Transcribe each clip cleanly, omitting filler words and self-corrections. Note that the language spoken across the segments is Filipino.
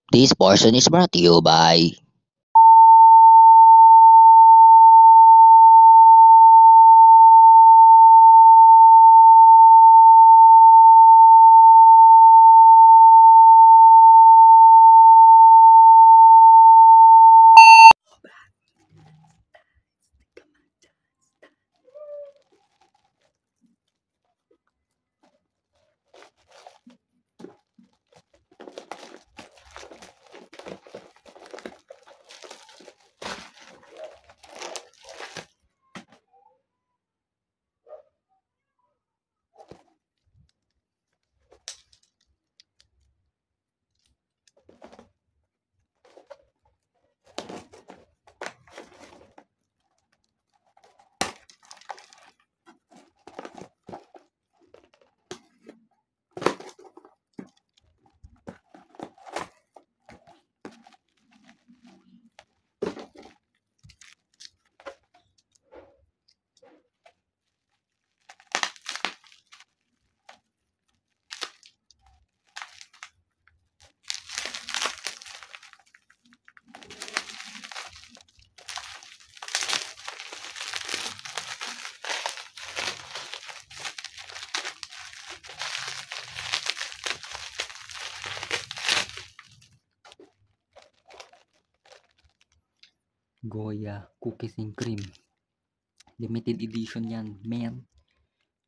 This portion is brought to you by Goya Cookies and Cream. Limited edition yan, men.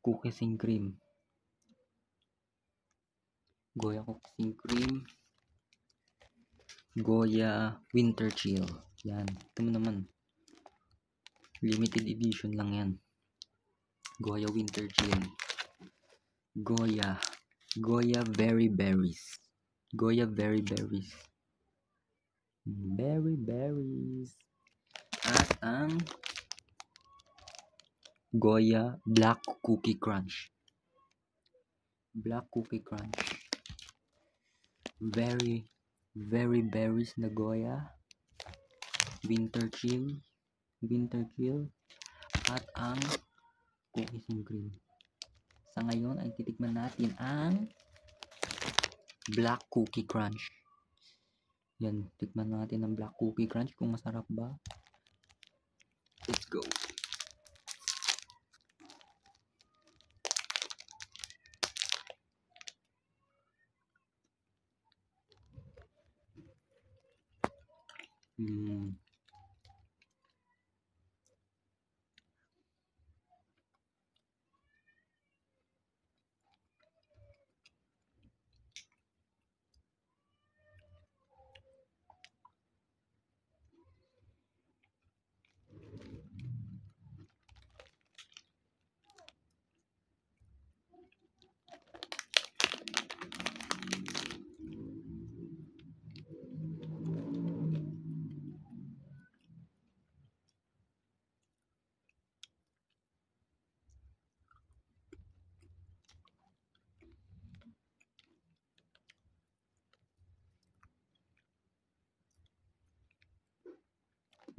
Cookies and Cream. Goya Cookies and Cream. Goya Winter Chill. Yan. Ito mo naman. Limited edition lang yan. Goya Winter Chill. Goya. Goya Berry Berries. Goya Berry Berries. Berry Berries. At ang Goya Black Cookie Crunch. Black Cookie Crunch. Very berries na Goya. Winter Chill. At ang Cookies and Cream. Sa ngayon ay titikman natin ang Black Cookie Crunch. Yan, tikman natin ang Black Cookie Crunch kung masarap ba. Let's go.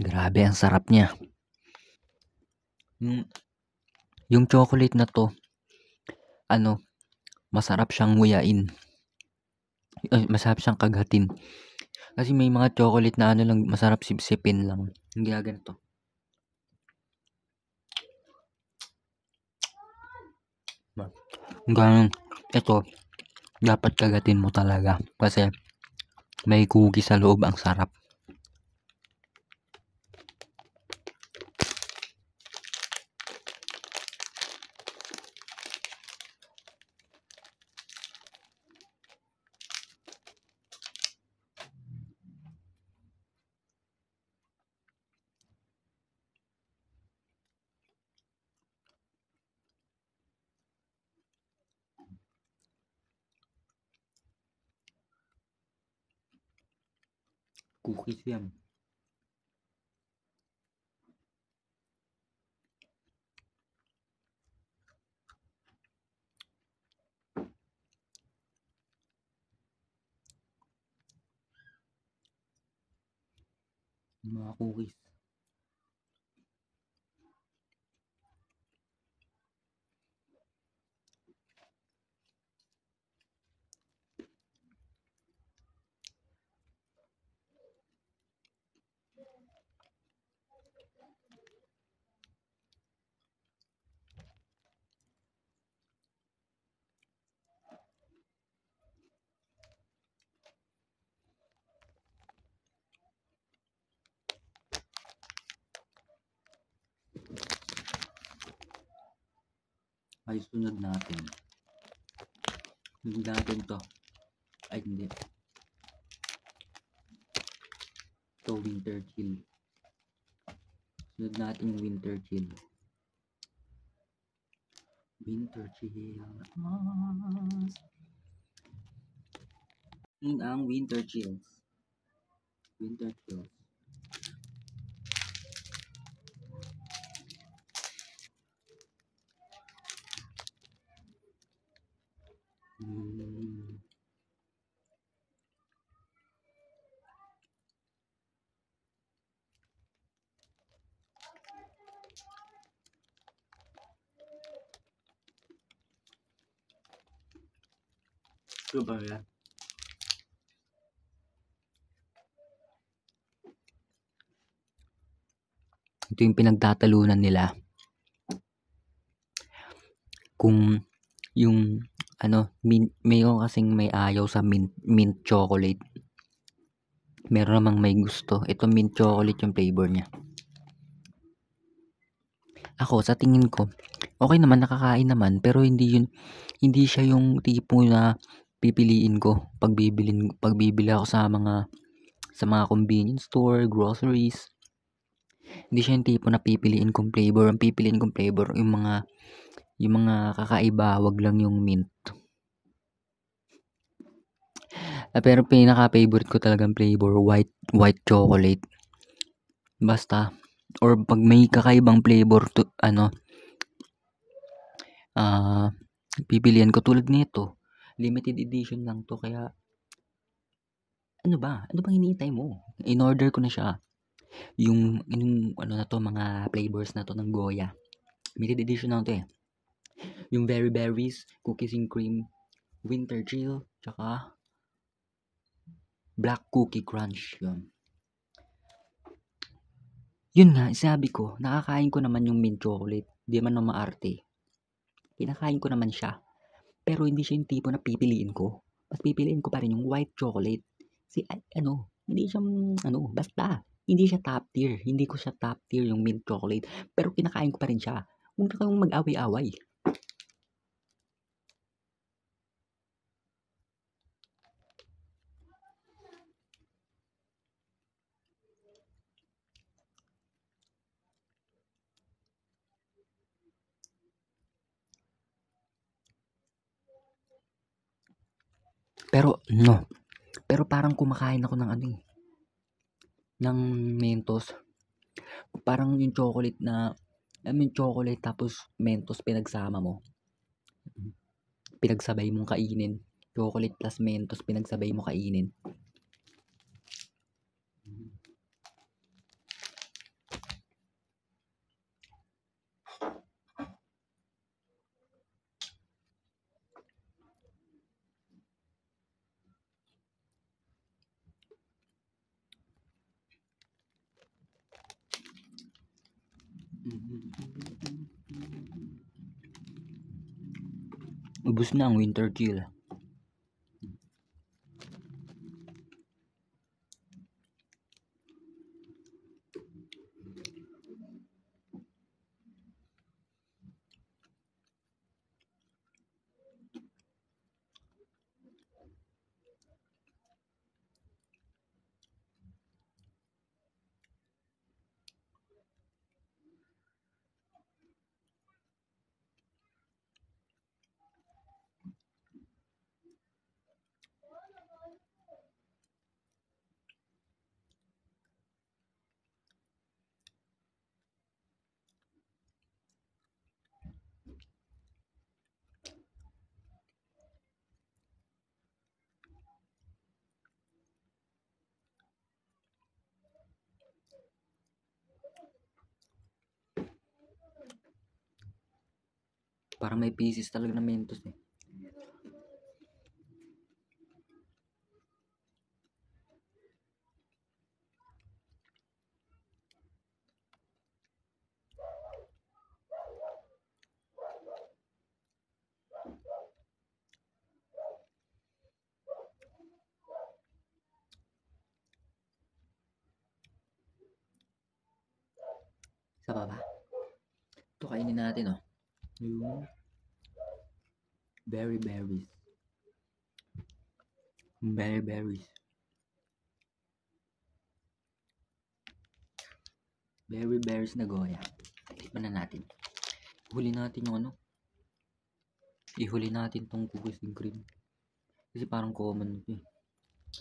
Grabe, ang sarap niya. Yung chocolate na to, masarap siyang nguyain. Masarap siyang kagatin. Kasi may mga chocolate na lang, masarap sipsipin lang. Hindi ganito. Ganun. Ito, dapat kagatin mo talaga. Kasi may cookie sa loob, ang sarap. Cookies yan. Mga cookies. Ay, sunod natin. Sunod natin to. Ay, hindi. To winter chill. Sunod natin yung winter chill. Winter chill. Yun ang winter chills. Winter chills. Ito ba yan? Ito yung pinagtatalunan nila. Kung yung mayroon kasing may ayaw sa mint chocolate. Meron namang may gusto. Ito mint chocolate yung flavor niya. Ako sa tingin ko, okay naman, nakakain naman, pero hindi siya yung tipo na pipiliin ko pag bibili ako sa mga convenience store, groceries. Hindi siya yung tipo na pipiliin kong flavor. Ang pipiliin kong flavor yung mga kakaiba, wag lang yung mint. Pero pinaka-favorite ko talagang flavor, white chocolate. Basta, or pag may kakaibang flavor to, pipilian ko tulad nito. Limited edition lang to, kaya ano bang hinihintay mo? In-order ko na siya. Yung na to, mga flavors na to ng Goya. Limited edition lang to eh. Yung Very Berries, Cookies and Cream, Winter Chill, tsaka Black Cookie Crunch. Yun nga, sabi ko, nakakain ko naman yung mint chocolate. Di man na maarte. Kinakain ko naman siya. Pero hindi siya yung tipo na pipiliin ko. Mas pipiliin ko pa rin yung white chocolate. Hindi siya, basta. Hindi siya top tier. Hindi ko siya top tier yung mint chocolate. Pero kinakain ko pa rin siya. Huwag na kayong mag-away-away. Pero parang kumakain ako ng ng Mentos. Parang yung chocolate chocolate tapos Mentos pinagsama mo. Pinagsabay mong kainin. Chocolate plus Mentos pinagsabay mo kainin. Ubus na ang winter chill. Parang may pieces talaga ng Mentos eh. Sa baba. Ito kainin natin oh. Yung Berry berries. Berry berries. Berry berries na goya. Tikman na natin. Huli natin yung ano. Ihuli natin tong cookies and cream. Kasi parang common ito eh.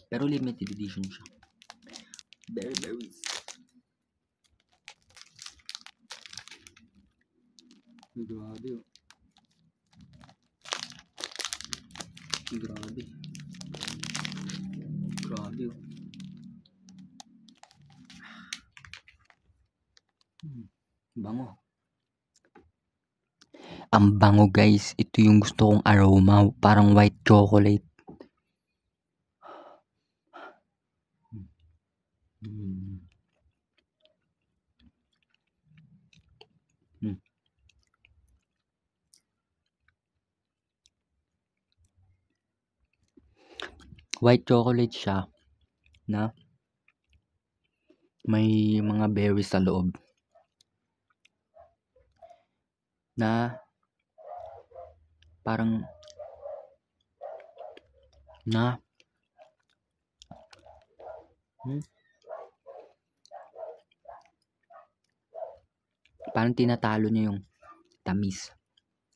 Pero limited edition siya. Berry berries. Grabe oh. Grabe. Grabe oh. Bango. Ang bango guys. Ito yung gusto kong aroma. Parang white chocolate. White chocolate siya na may mga berries sa loob na parang parang tinatalo niya yung tamis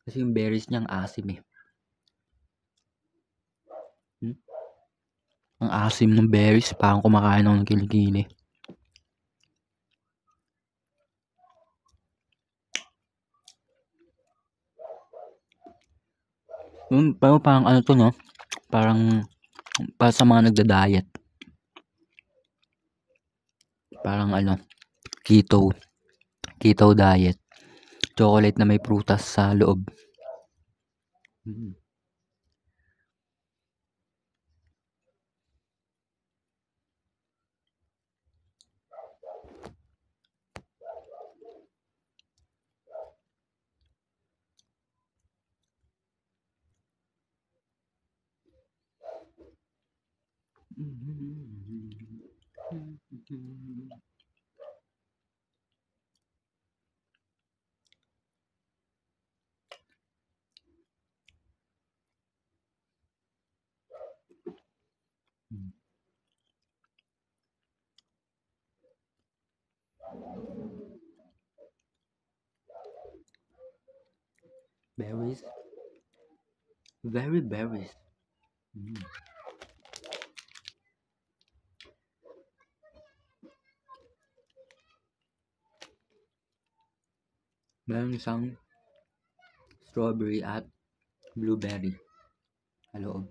kasi yung berries niyang asim eh. Ang asim ng berries, parang kumakain ako ng kilikili. Pero parang ano to no? Parang para sa mga nagda-diet. Parang ano, keto diet. Chocolate na may prutas sa loob. Berries. Very berries. Meron isang strawberry at blueberry sa loob.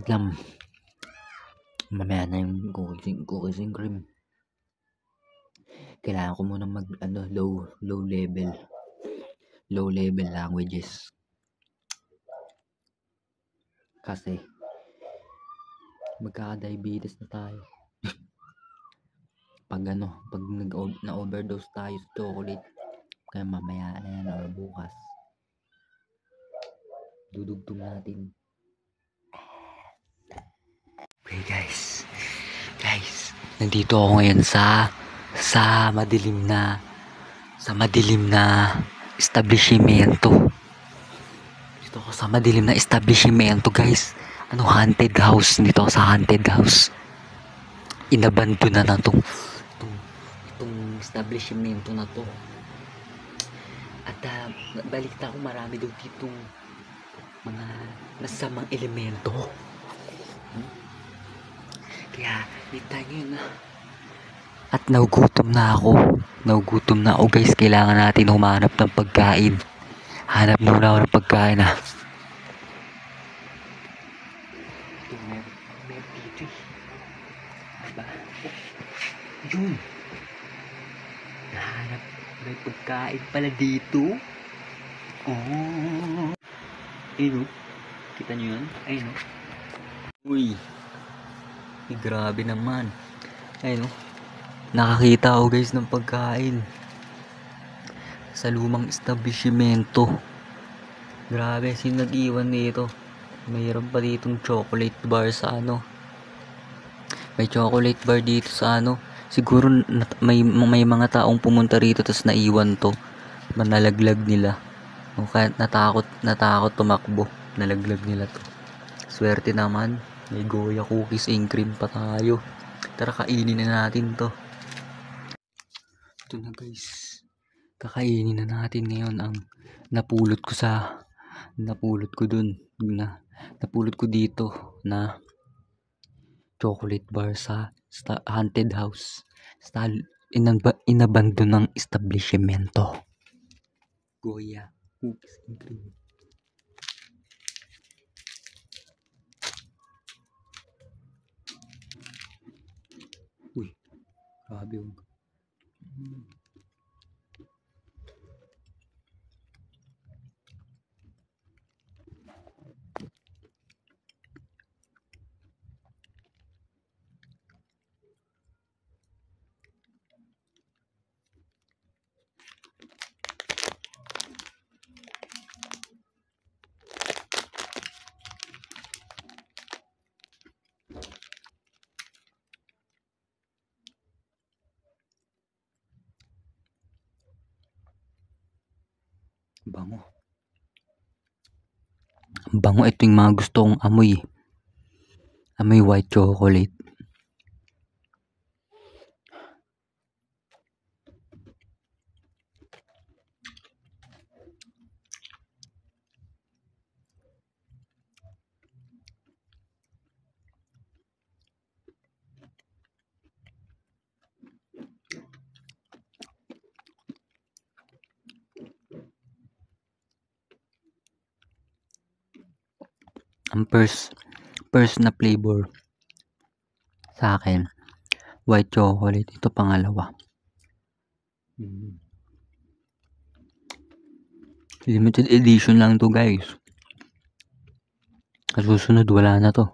Lang. Mamaya na yung cookies and cream. Kailangan ko muna mag low level languages. Kasi magkaka-diabetes na tayo. pag na-overdose tayo sa chocolate. Kaya mamaya na yan or bukas. Dudugtong natin. Okay guys, nandito ako ngayon sa madilim na establishmento. Dito ako sa madilim na establishmento guys. Haunted house. Dito ako sa haunted house. Inabandon na itong establishmento na to. At balita ko marami daw dito mga masamang elemento. Kaya kita nyo na. At nagugutom na ako guys. Kailangan natin humanap ng pagkain. Hanap muna ako ng pagkain ha. Meron dito eh. Diba? Yun. May pagkain pala dito. Oh. Ayun, oh. Kita nyo yun? Ayun, oh. Uy. Grabe naman. Ayun, oh. Nakakita ako guys ng pagkain. Sa lumang establishmento. Grabe, sino nag-iwan dito? Mayroon pa ditong chocolate bar sa ano. May chocolate bar dito sa ano. Siguro may mga taong pumunta rito tapos naiwan to. Manalaglag nila. O kaya natakot tumakbo. Nalaglag nila to. Swerte naman. May Goya cookies and cream pa tayo. Tara, kainin na natin to. Ito na guys. Kakainin na natin ngayon ang napulot ko dito na chocolate bar sa haunted house. Inabandon ng establishmento. Goya cookies and cream. Uy, grabe yung bango. Bango, ito yung mga gusto kong amoy. Amoy white chocolate. Ang first na flavor sa akin, white chocolate. Ito pangalawa. Limited edition lang to guys. Kasusunod wala na to.